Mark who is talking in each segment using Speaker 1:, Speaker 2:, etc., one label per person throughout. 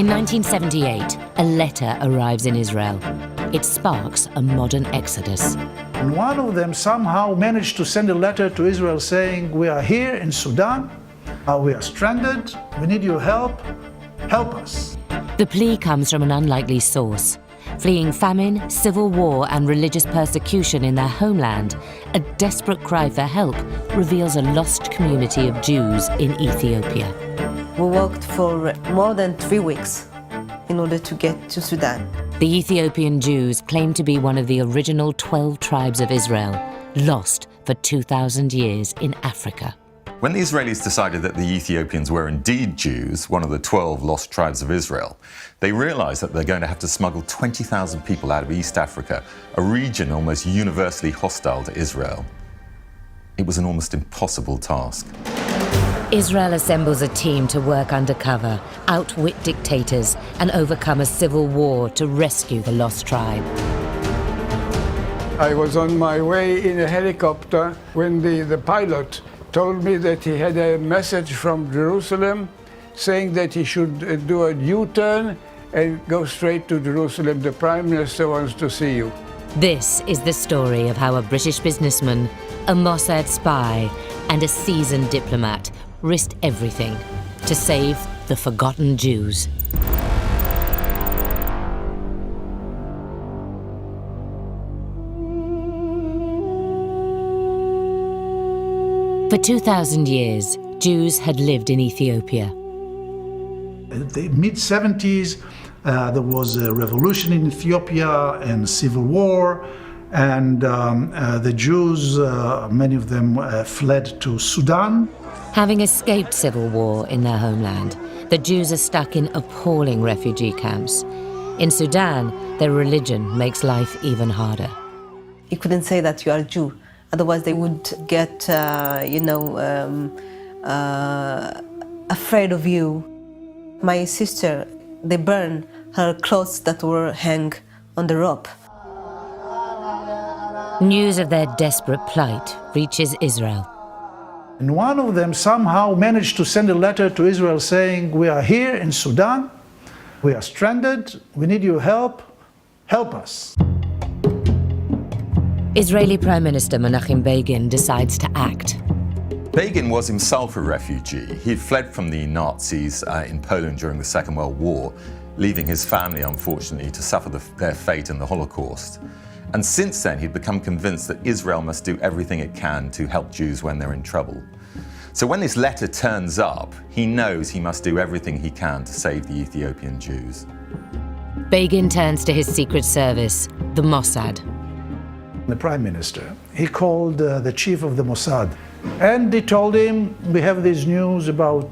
Speaker 1: In 1978, a letter arrives in Israel. It sparks a modern exodus.
Speaker 2: And one of them somehow managed to send a letter to Israel saying, we are here in Sudan, we are stranded, we need your help, help us.
Speaker 1: The plea comes from an unlikely source. Fleeing famine, civil war and religious persecution in their homeland, a desperate cry for help reveals a lost community of Jews in Ethiopia.
Speaker 3: We walked for more than 3 weeks in order to get to Sudan.
Speaker 1: The Ethiopian Jews claim to be one of the original 12 tribes of Israel, lost for 2,000 years in Africa.
Speaker 4: When the Israelis decided that the Ethiopians were indeed Jews, one of the 12 lost tribes of Israel, they realized that they're going to have to smuggle 20,000 people out of East Africa, a region almost universally hostile to Israel. It was an almost impossible task.
Speaker 1: Israel assembles a team to work undercover, outwit dictators, and overcome a civil war to rescue the lost tribe.
Speaker 5: I was on my way in a helicopter when the pilot told me that he had a message from Jerusalem saying that he should do a U-turn and go straight to Jerusalem. The Prime Minister wants to see you.
Speaker 1: This is the story of how a British businessman, a Mossad spy, and a seasoned diplomat risked everything to save the forgotten Jews. For 2,000 years, Jews had lived in Ethiopia.
Speaker 2: In the mid-70s, there was a revolution in Ethiopia and civil war, and the Jews, many of them fled to Sudan.
Speaker 1: Having escaped civil war in their homeland, the Jews are stuck in appalling refugee camps. In Sudan, their religion makes life even harder.
Speaker 3: You couldn't say that you are a Jew. Otherwise, they would get, afraid of you. My sister, they burned her clothes that were hung on the rope.
Speaker 1: News of their desperate plight reaches Israel.
Speaker 2: And one of them somehow managed to send a letter to Israel saying, we are here in Sudan, we are stranded, we need your help, help us.
Speaker 1: Israeli Prime Minister Menachem Begin decides to act.
Speaker 4: Begin was himself a refugee. He had fled from the Nazis in Poland during the Second World War, leaving his family, unfortunately, to suffer their fate in the Holocaust. And since then, he'd become convinced that Israel must do everything it can to help Jews when they're in trouble. So when this letter turns up, he knows he must do everything he can to save the Ethiopian Jews.
Speaker 1: Begin turns to his secret service, the Mossad.
Speaker 2: The Prime Minister, he called the chief of the Mossad, and he told him, we have this news about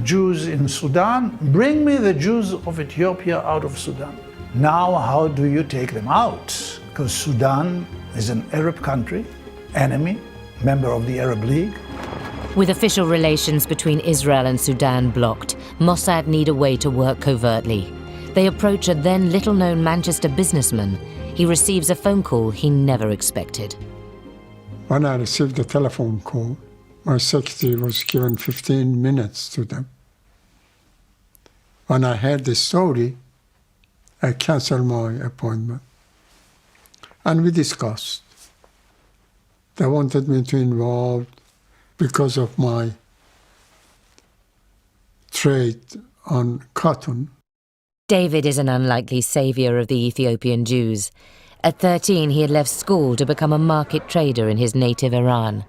Speaker 2: Jews in Sudan, bring me the Jews of Ethiopia out of Sudan. Now, how do you take them out? Because Sudan is an Arab country, enemy, member of the Arab League.
Speaker 1: With official relations between Israel and Sudan blocked, Mossad need a way to work covertly. They approach a then little-known Manchester businessman. He receives a phone call he never expected.
Speaker 5: When I received the telephone call, my secretary was given 15 minutes to them. When I heard the story, I canceled my appointment. And we discussed. They wanted me to involve because of my trade on cotton.
Speaker 1: David is an unlikely savior of the Ethiopian Jews. At 13, he had left school to become a market trader in his native Iran.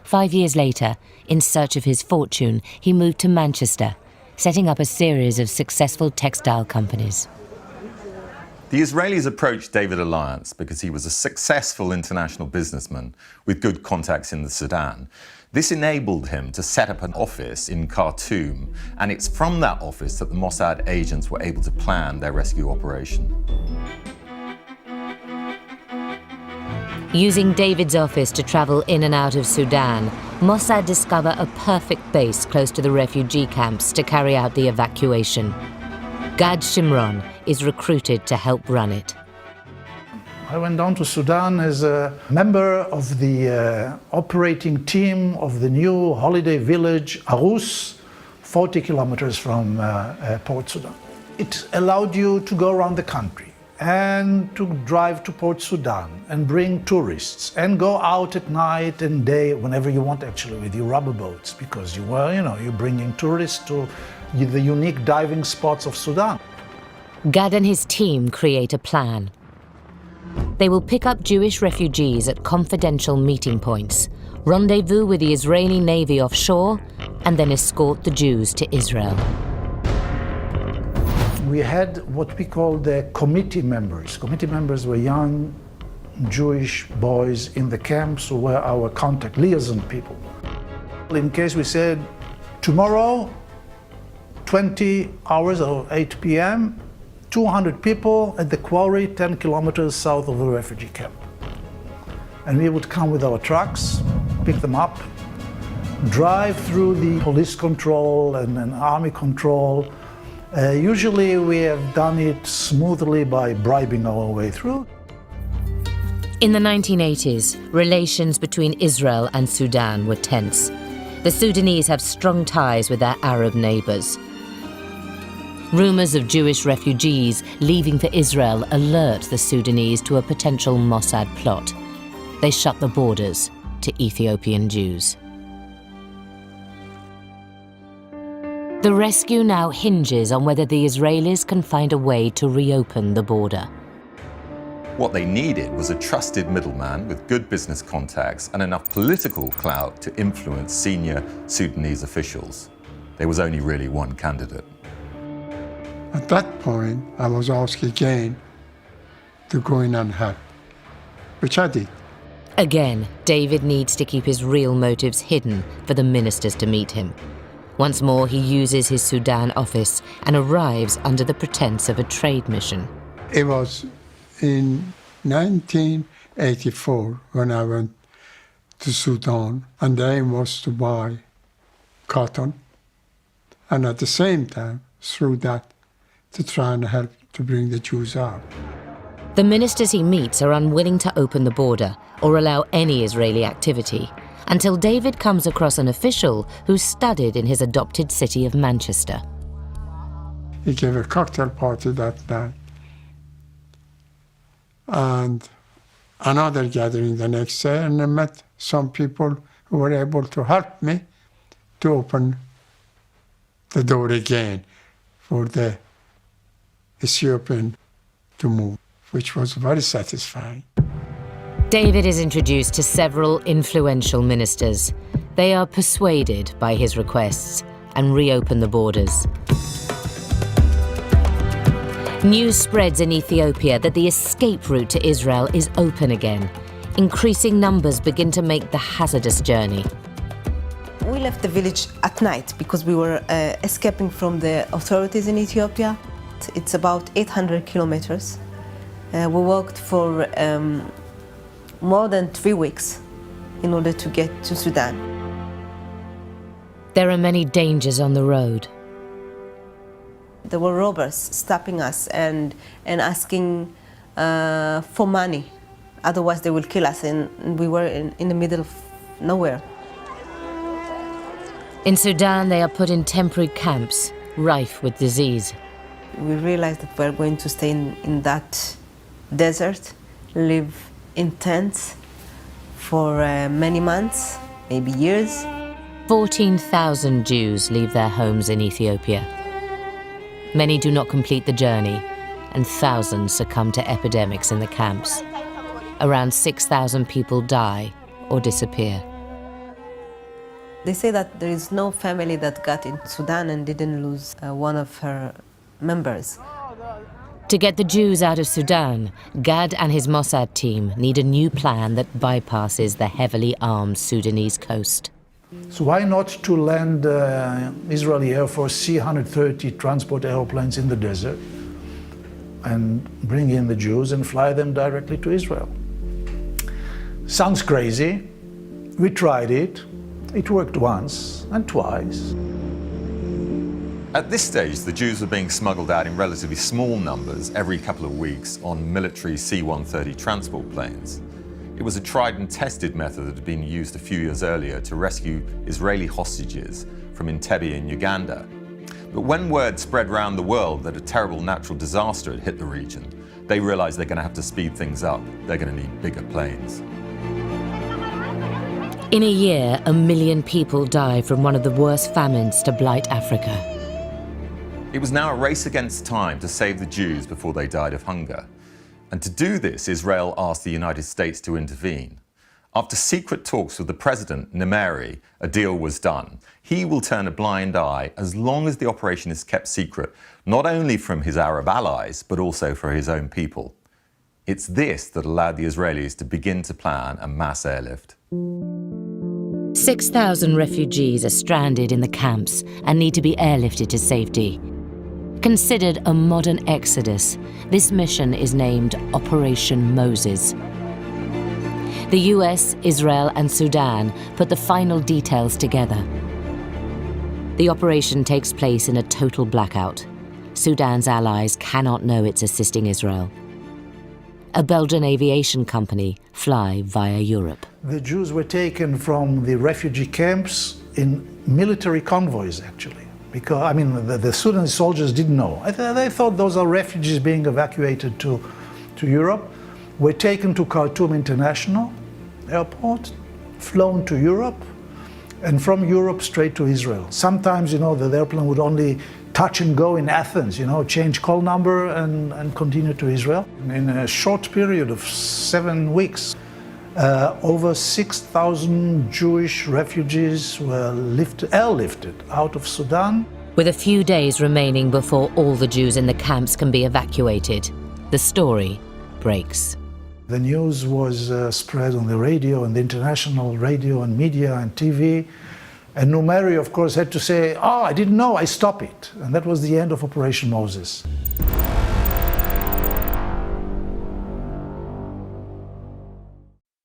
Speaker 1: 5 years later, in search of his fortune, he moved to Manchester, setting up a series of successful textile companies.
Speaker 4: The Israelis approached David Alliance because he was a successful international businessman with good contacts in the Sudan. This enabled him to set up an office in Khartoum, and it's from that office that the Mossad agents were able to plan their rescue operation.
Speaker 1: Using David's office to travel in and out of Sudan, Mossad discover a perfect base close to the refugee camps to carry out the evacuation. Gad Shimron is recruited to help run it.
Speaker 2: I went down to Sudan as a member of the operating team of the new holiday village, Arus, 40 kilometers from Port Sudan. it allowed you to go around the country and to drive to Port Sudan and bring tourists and go out at night and day, whenever you want actually, with your rubber boats, because you're bringing tourists to the unique diving spots of Sudan.
Speaker 1: Gad and his team create a plan. They will pick up Jewish refugees at confidential meeting points, rendezvous with the Israeli Navy offshore, and then escort the Jews to Israel.
Speaker 2: We had what we called the committee members. Committee members were young Jewish boys in the camps who were our contact liaison people. In case we said, tomorrow, 20 hours or 8 p.m., 200 people at the quarry 10 kilometers south of the refugee camp. And we would come with our trucks, pick them up, drive through the police control and army control. Usually we have done it smoothly by bribing our way through.
Speaker 1: In the 1980s, relations between Israel and Sudan were tense. The Sudanese have strong ties with their Arab neighbors. Rumors of Jewish refugees leaving for Israel alert the Sudanese to a potential Mossad plot. They shut the borders to Ethiopian Jews. The rescue now hinges on whether the Israelis can find a way to reopen the border.
Speaker 4: What they needed was a trusted middleman with good business contacts and enough political clout to influence senior Sudanese officials. There was only really one candidate.
Speaker 6: At that point, I was asked again to go in and help, which I did.
Speaker 1: Again, David needs to keep his real motives hidden for the ministers to meet him. Once more, he uses his Sudan office and arrives under the pretense of a trade mission.
Speaker 6: It was in 1984 when I went to Sudan, and the aim was to buy cotton, and at the same time, through that, to try and help to bring the Jews out.
Speaker 1: The ministers he meets are unwilling to open the border or allow any Israeli activity, until David comes across an official who studied in his adopted city of Manchester.
Speaker 6: He gave a cocktail party that night, and another gathering the next day, and I met some people who were able to help me to open the door again for the Ethiopian to move, which was very satisfying.
Speaker 1: David is introduced to several influential ministers. They are persuaded by his requests and reopen the borders. News spreads in Ethiopia that the escape route to Israel is open again. Increasing numbers begin to make the hazardous journey.
Speaker 3: We left the village at night because we were escaping from the authorities in Ethiopia. It's about 800 kilometers. We walked for more than 3 weeks in order to get to Sudan.
Speaker 1: There are many dangers on the road.
Speaker 3: There were robbers stopping us and asking for money. Otherwise they will kill us, and we were in the middle of nowhere.
Speaker 1: In Sudan, they are put in temporary camps, rife with disease.
Speaker 3: We realized that we're going to stay in that desert, live in tents for many months, maybe years.
Speaker 1: 14,000 Jews leave their homes in Ethiopia. Many do not complete the journey, and thousands succumb to epidemics in the camps. Around 6,000 people die or disappear.
Speaker 3: They say that there is no family that got in Sudan and didn't lose one of her members.
Speaker 1: To get the Jews out of Sudan, Gad and his Mossad team need a new plan that bypasses the heavily armed Sudanese coast.
Speaker 2: So why not to land Israeli Air Force C-130 transport airplanes in the desert and bring in the Jews and fly them directly to Israel? Sounds crazy. We tried it. It worked once and twice.
Speaker 4: At this stage, the Jews were being smuggled out in relatively small numbers every couple of weeks on military C-130 transport planes. It was a tried and tested method that had been used a few years earlier to rescue Israeli hostages from Entebbe in Uganda. But when word spread around the world that a terrible natural disaster had hit the region, they realized they're going to have to speed things up. They're going to need bigger planes.
Speaker 1: In a year, 1 million people died from one of the worst famines to blight Africa.
Speaker 4: It was now a race against time to save the Jews before they died of hunger. And to do this, Israel asked the United States to intervene. After secret talks with the president, Nimeri, a deal was done. He will turn a blind eye as long as the operation is kept secret, not only from his Arab allies, but also for his own people. It's this that allowed the Israelis to begin to plan a mass airlift.
Speaker 1: 6,000 refugees are stranded in the camps and need to be airlifted to safety. Considered a modern exodus, this mission is named Operation Moses. The US, Israel, and Sudan put the final details together. The operation takes place in a total blackout. Sudan's allies cannot know it's assisting Israel. A Belgian aviation company fly via Europe.
Speaker 2: The Jews were taken from the refugee camps in military convoys, actually. Because, I mean, the Sudanese soldiers didn't know. They thought those are refugees being evacuated to Europe. Were taken to Khartoum International Airport, flown to Europe, and from Europe straight to Israel. Sometimes, the airplane would only touch and go in Athens, change call number and continue to Israel. In a short period of 7 weeks, over 6,000 Jewish refugees were airlifted out of Sudan.
Speaker 1: With a few days remaining before all the Jews in the camps can be evacuated, the story breaks.
Speaker 2: The news was spread on the radio and the international radio and media and TV. And Numeri, of course, had to say, "Oh, I didn't know, I stopped it." And that was the end of Operation Moses.